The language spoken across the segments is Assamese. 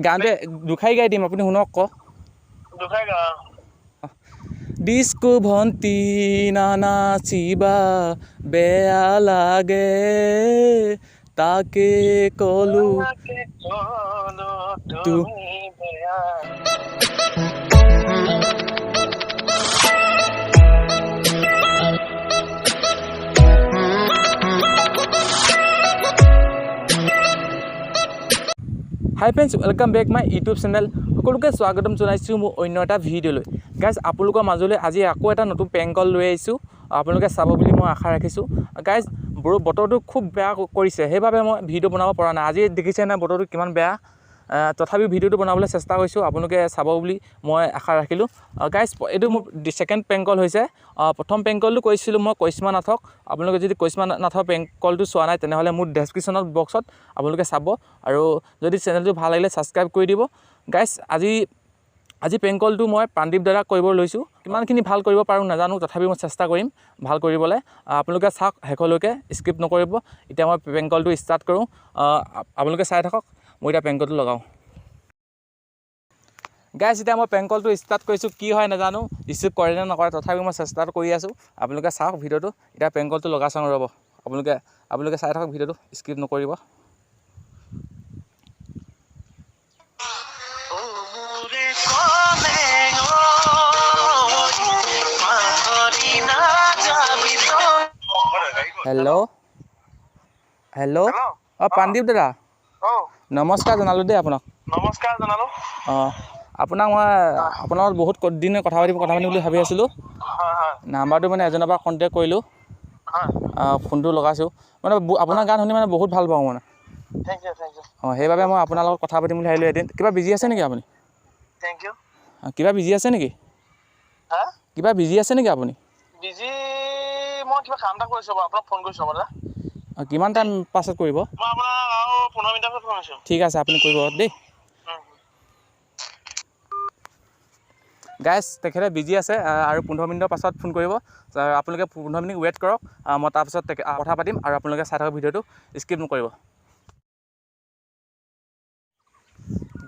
গানটো দুখাই গাই দিম আপুনি শুনক ক ডিস্কো ভণ্টি নানাচিবা বেয়া লাগে তাকে কলো hi friends welcome back my YouTube channel সকলোকে স্বাগতম জনাইছোঁ মোৰ অন্য এটা ভিডিঅ'লৈ গাইজ আপোনালোকৰ মাজলৈ আজি আকৌ এটা নতুন প্ৰেংক কল লৈ আহিছোঁ আপোনালোকে চাব বুলি মই আশা ৰাখিছোঁ গাইজ বতৰটো খুব বেয়া কৰিছে সেইবাবে মই ভিডিঅ' বনাব পৰা নাই আজি দেখিছে নাই বতৰটো কিমান বেয়া তথাপিও ভিডিঅ'টো বনাবলৈ চেষ্টা কৰিছোঁ আপোনালোকে চাব বুলি মই আশা ৰাখিলোঁ গাইজ এইটো মোৰ ছেকেণ্ড প্ৰেংক কল হৈছে প্ৰথম প্ৰেংক কলটো কৰিছিলোঁ মই কৰিশ্মা নাথক আপোনালোকে যদি কৰিশ্মা নাথৰ প্ৰেংক কলটো চোৱা নাই তেনেহ'লে মোৰ ডেছক্ৰিপশ্যনত বক্সত আপোনালোকে চাব আৰু যদি চেনেলটো ভাল লাগিলে ছাবস্ক্ৰাইব কৰি দিব গাইজ আজি প্ৰেংক কলটো মই প্ৰাণদীপ দ্বাৰা কৰিব লৈছোঁ কিমানখিনি ভাল কৰিব পাৰোঁ নাজানো তথাপিও মই চেষ্টা কৰিম ভাল কৰিবলৈ আপোনালোকে চাওক শেষলৈকে স্কিপ নকৰিব এতিয়া মই প্ৰেংক কলটো ষ্টাৰ্ট কৰোঁ আপোনালোকে চাই থাকক মই এতিয়া প্ৰেংক কলটো লগাওঁ গাইজ এতিয়া মই প্ৰেংক কলটো ষ্টাৰ্ট কৰিছোঁ কি হয় নাজানো ৰিচিভ কৰে নে নকৰে তথাপিও মই চেষ্টাটো কৰি আছোঁ আপোনালোকে চাওক ভিডিঅ'টো এতিয়া প্ৰেংক কলটো লগাই চাওঁ ৰ'ব আপোনালোকে চাই থাকক ভিডিঅ'টো স্কিপ নকৰিব হেল্ল' প্ৰাণদীপ দাদা নমস্কাৰ জনালোঁ দেই আপোনাক নমস্কাৰ জনালোঁ আপোনাক মই আপোনাৰ লগত বহুত দিনে কথা পাতিম বুলি ভাবি আছিলোঁ নাম্বাৰটো মানে এজনৰ পৰা কণ্টেক্ট কৰিলোঁ ফোনটো লগাইছোঁ মানে আপোনাৰ গান শুনি মানে বহুত ভাল পাওঁ মানে সেইবাবে মই আপোনাৰ লগত কথা পাতিম বুলি ভাবিলোঁ এদিন কিবা বিজি আছে নেকি আপুনি কিবা বিজি আছে নেকি আপুনি মই কিবা কাম এটা কৰিছোঁ আপোনাক ফোন কৰিছোঁ কিমান টাইম পাছত কৰিব মই আপোনাক আৰু 15 মিনিটৰ পিছত ফোন কৰিছোঁ ঠিক আছে আপুনি কৰিব দেই গাইজ তেখেতে বিজি আছে আৰু 15 মিনিটৰ পাছত ফোন কৰিব আপোনালোকে 15 মিনিট ৱেইট কৰক মই তাৰপিছত কথা পাতিম আৰু আপোনালোকে চাই থাকক ভিডিঅ'টো স্কিপ নকৰিব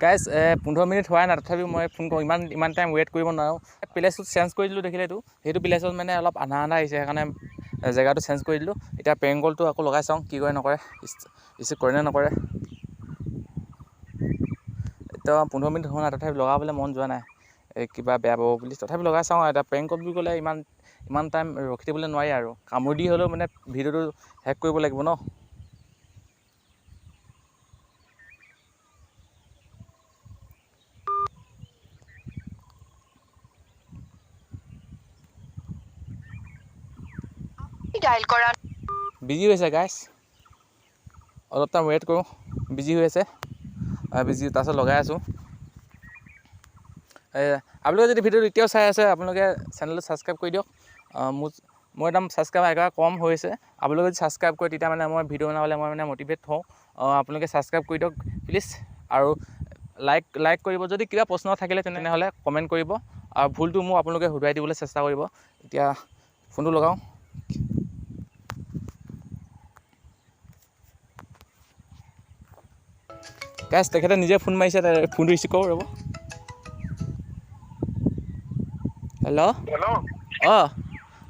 গাইজ 15 মিনিট হোৱাই নাই তথাপিও মই ফোন কৰোঁ ইমান টাইম ৱেইট কৰিব নোৱাৰোঁ প্লেচটো চেঞ্জ কৰি দিলোঁ দেখিলে সেইটো প্লেচত মানে অলপ আন্ধা আহিছে সেইকাৰণে জেগাটো চেঞ্জ কৰি দিলোঁ এতিয়া প্ৰেংক কলটো আকৌ লগাই চাওঁ কি কৰে নকৰে ৰিচিভ কৰে নে নকৰে এতিয়া 15 মিনিট হোৱা নাই তথাপি লগাবলৈ মন যোৱা নাই কিবা বেয়া পাব বুলি তথাপি লগাই চাওঁ এতিয়া প্ৰেংক কল বুলি ক'লে ইমান টাইম ৰখি দিবলৈ নোৱাৰি আৰু কামুৰ দি হ'লেও মানে ভিডিঅ'টো হেক কৰিব লাগিব ন বিজি হৈছে গাইজ অলপ টাইম ৱেইট কৰোঁ বিজি হৈ আছে তাৰপিছত লগাই আছোঁ আপোনালোকে যদি ভিডিঅ'টো এতিয়াও চাই আছে আপোনালোকে চেনেলটো ছাবস্ক্ৰাইব কৰি দিয়ক মোৰ একদম ছাবস্ক্ৰাইব একেবাৰে কম হৈছে আপোনালোকে যদি ছাবস্ক্ৰাইব কৰে তেতিয়া মানে মই ভিডিঅ' বনাবলৈ মই মানে মটিভেট হওঁ আপোনালোকে ছাবস্ক্ৰাইব কৰি দিয়ক প্লিজ আৰু লাইক কৰিব যদি কিবা প্ৰশ্ন থাকিলে তেনেহ'লে কমেণ্ট কৰিব আৰু ভুলটো মোক আপোনালোকে শুধৰাই দিবলৈ চেষ্টা কৰিব এতিয়া ফোনটো লগাওঁ গাইজ তেখেতে নিজে ফোন মাৰিছে ফোনটো ৰিচিভ কৰোঁ ৰ'ব হেল্ল'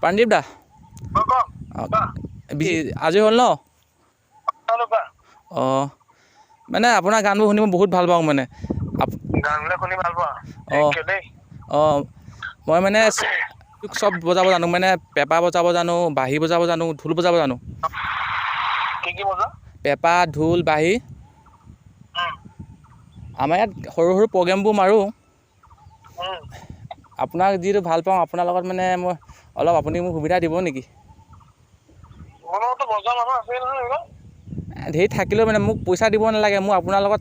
প্ৰাণদীপ দা আজি হ'ল ন মানে আপোনাৰ গানবোৰ শুনি মই বহুত ভাল পাওঁ মানে মই মানে চব বজাব জানো মানে পেঁপা বজাব জানো বাঁহী বজাব জানো ঢোল বজাব জানো পেঁপা ঢোল বাঁহী আমাৰ ইয়াত সৰু প্ৰগ্ৰেমবোৰ মাৰোঁ আপোনাক যিটো ভাল পাওঁ আপোনাৰ লগত মানে মই অলপ আপুনি মোক সুবিধা দিব নেকি ধেৰ থাকিলেও মানে মোক পইচা দিব নালাগে মোক আপোনাৰ লগত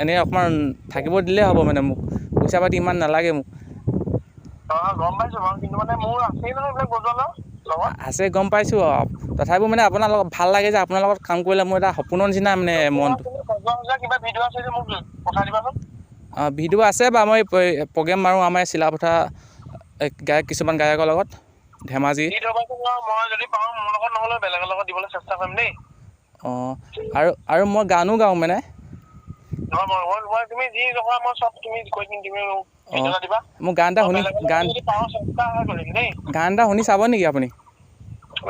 এনেই অকণমান থাকিব দিলেই হ'ব মানে মোক পইচা পাতি ইমান নালাগে মোক আছে গম পাইছোঁ তথাপিও মানে আপোনাৰ লগত ভাল লাগে যে আপোনাৰ লগত কাম কৰিলে মোৰ এটা সপোনৰ নিচিনা মানে মনটো ভিডিঅ' আছে বা মই প্ৰগ্ৰেম মাৰোঁ আমাৰ চিলাপথাৰ কিছুমান গায়কৰ লগত ধেমাজি আৰু মই গানো গাওঁ মানে মই তুমি যি কোৱা মই চব তুমি কৈ দিম তুমি ভিডিঅ' এটা দিবা মোক গান এটা শুনি যদি পাওঁ চেষ্টাহে কৰিম দেই গান এটা শুনি চাব নেকি আপুনি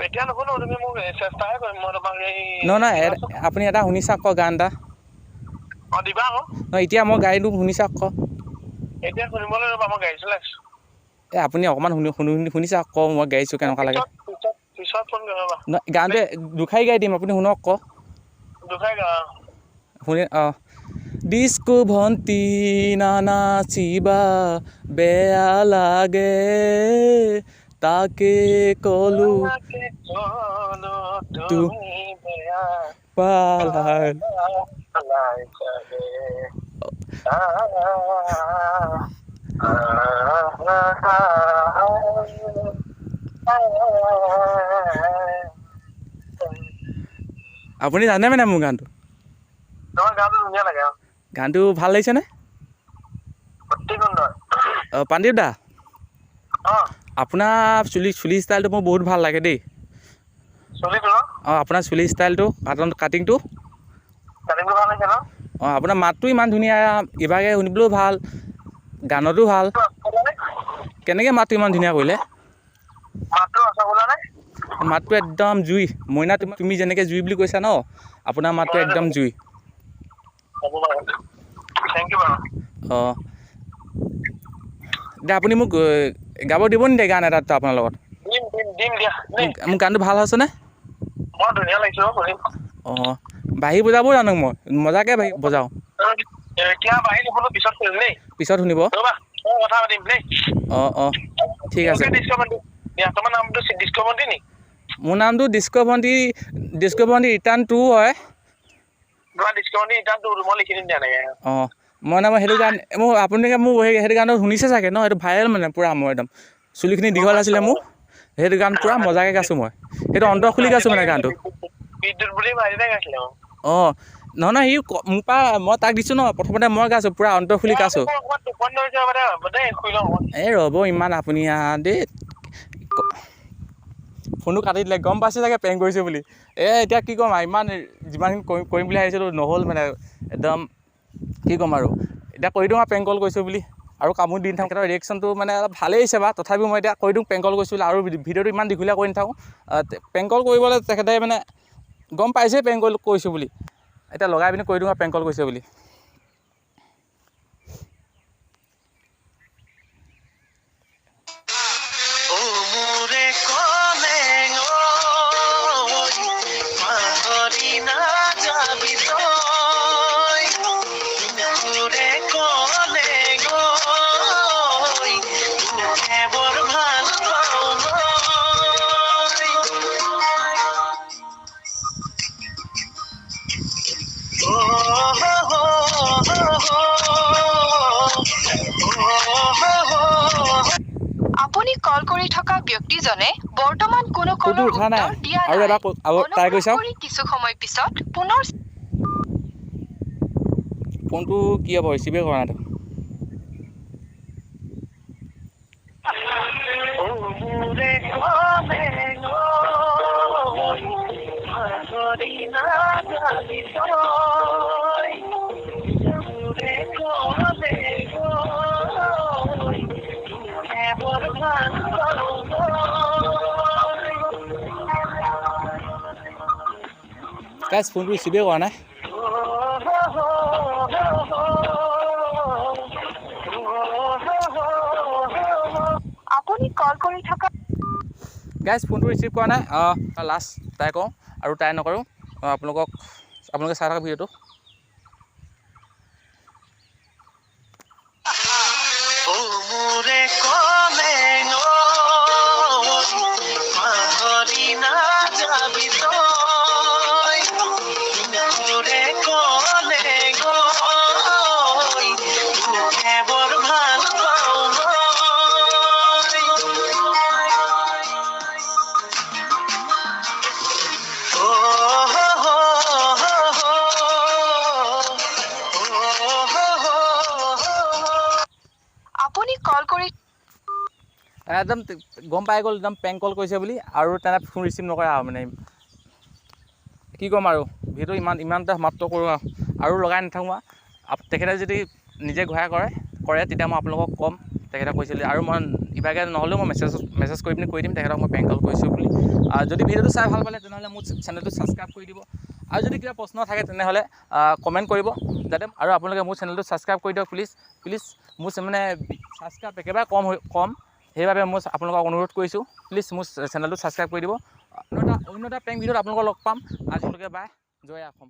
এতিয়া নুশুনো তুমি মোক চেষ্টাহে কৰিম মই তোমাক এই নহয় আপুনি এটা শুনি চাওক আকৌ গান এটা দিবা আকৌ নহয় এতিয়া মই গাড়ীটো শুনি চাওক আকৌ এতিয়া শুনিবলৈ ৰ'বা মই গাড়ী চলাই আছোঁ আপুনি অকণমান শুনি চাওক আকৌ মই গাইছোঁ কেনেকুৱা লাগে পিছত ফোন কৰিবা গানটো দুখাৰী গাই দিম আপুনি শুনক আকৌ দুখাই গা শুনি ডিস্কো ভণ্টি নানাচিবা বেয়া লাগে তাকে কলো তুমি বেয়া পালাৰ আপুনি জানে মানে মোৰ গানটো গানটো ধুনীয়া লাগে গানটো ভাল লাগিছেনে অতি সুন্দৰ পাণ্ডীপ দা আপোনাৰ চুলি ষ্টাইলটো মোৰ বহুত ভাল লাগে দেই আপোনাৰ চুলি ষ্টাইলটো কাটিংটো ভাল হৈছে ন আপোনাৰ মাতটো ইমান ধুনীয়া ইভাগে শুনিবলৈও ভাল গানতো ভাল কেনেকৈ মাতটো ইমান ধুনীয়া কৰিলে মাতটো একদম জুই মইনা তুমি যেনেকৈ জুই বুলি কৈছা ন আপোনাৰ মাতটো একদম জুই এতিয়া আপুনি মোক গাব দিব নি গান এটাতো আপোনাৰ লগত মোৰ গানটো ভাল হৈছেনে বাঁহী বজাবও জানো মই মজাকৈ বজাওঁ পিছত শুনিব ঠিক আছে মোৰ নামটো ডিস্কো ভণ্টি ৰিটাৰ্ণ 2 হয় মই সেইটো গান মোৰ আপোনালোকে মোৰ সেইটো গানটো শুনিছে চাগে ন সেইটো ভাইৰেল মানে পূৰা মই একদম চুলিখিনি দীঘল আছিলে মোৰ সেইটো গান পূৰা মজাকৈ গাইছোঁ মই সেইটো অন্তৰ খুলি গাইছোঁ মানে গানটো নহয় সি মোৰ পৰা মই তাক দিছোঁ ন প্ৰথমতে মই গাইছোঁ পূৰা অন্তৰ খুলি গাইছোঁ এই ৰ'ব ইমান আপুনি দেই ফোনটো কাটি দিলে গম পাইছে চাগে প্ৰেংক কৰিছে বুলি এতিয়া কি ক'ম আৰু ইমান যিমানখিনি কৰিম বুলি ভাবিছিলোঁ নহ'ল মানে একদম কি ক'ম আৰু এতিয়া কৰি দিওঁ আৰু প্ৰেংক কল কৰিছোঁ বুলি আৰু কামো দি নাথাকোঁ তেখেতৰ ৰিয়েকশ্যনটো মানে অলপ ভালেই হৈছে বা তথাপিও মই এতিয়া কৰি দিওঁ প্ৰেংক কল কৰিছোঁ বুলি আৰু ভিডিঅ'টো ইমান দীঘলীয়া কৰি নাথাকোঁ প্ৰেংক কল কৰিবলৈ তেখেতে মানে গম পাইছেই প্ৰেংক কল কৰিছোঁ বুলি এতিয়া লগাই পিনি কৰি দিওঁ আৰু প্ৰেংক কল কৰিছে বুলি আপুনি কল কৰি থকা ব্যক্তিজনে বৰ্তমান কোনো কলৰ উত্তৰ দিয়া নাই। অনুগ্ৰহ কৰি কিছু সময় পিছত পুনৰ ফোনটো কি হ'ব ৰিচিভে কৰা নাই গাইজ ফোনটো ৰিচিভে কৰা নাই আপুনি কল কৰি থকা গাইজ ফোনটো ৰিচিভ কৰা নাই লাষ্ট ট্ৰাই কৰোঁ আৰু ট্ৰাই নকৰোঁ আপোনালোকে চাই থাকক ভিডিঅ'টো আপুনি কল কৰি একদম গম পাই গ'ল একদম প্ৰেংক কল কৰিছে বুলি আৰু তেনে ফোন ৰিচিভ নকৰে আৰু মানে কি ক'ম আৰু ভিডিঅ'টো ইমানটা সমাপ্ত কৰোঁ আৰু লগাই নাথাকোঁ তেখেতে যদি নিজে ঘূৰাই কৰে তেতিয়া মই আপোনালোকক ক'ম তেখেতে কৈছিলে আৰু মই ইভাগে নহ'লেও মই মেছেজ কৰি পিনি কৈ দিম তেখেতক মই প্ৰেংক কল কৰিছোঁ বুলি যদি ভিডিঅ'টো চাই ভাল পালে তেনেহ'লে মোৰ চেনেলটো ছাবস্ক্ৰাইব কৰি দিব আৰু যদি কিবা প্ৰশ্ন থাকে তেনেহ'লে কমেণ্ট কৰিব যাতে আৰু আপোনালোকে মোৰ চেনেলটো ছাবস্ক্ৰাইব কৰি দিয়ক প্লিজ মোৰ মানে ছাবস্ক্ৰাইব একেবাৰে কম সেইবাবে মই আপোনালোকক অনুৰোধ কৰিছোঁ প্লিজ মোৰ চেনেলটো ছাবস্ক্ৰাইব কৰি দিব অন্য এটা প্ৰেংক ভিডিঅ'ত আপোনালোকক লগ পাম আজিলৈকে বাই জয় অসম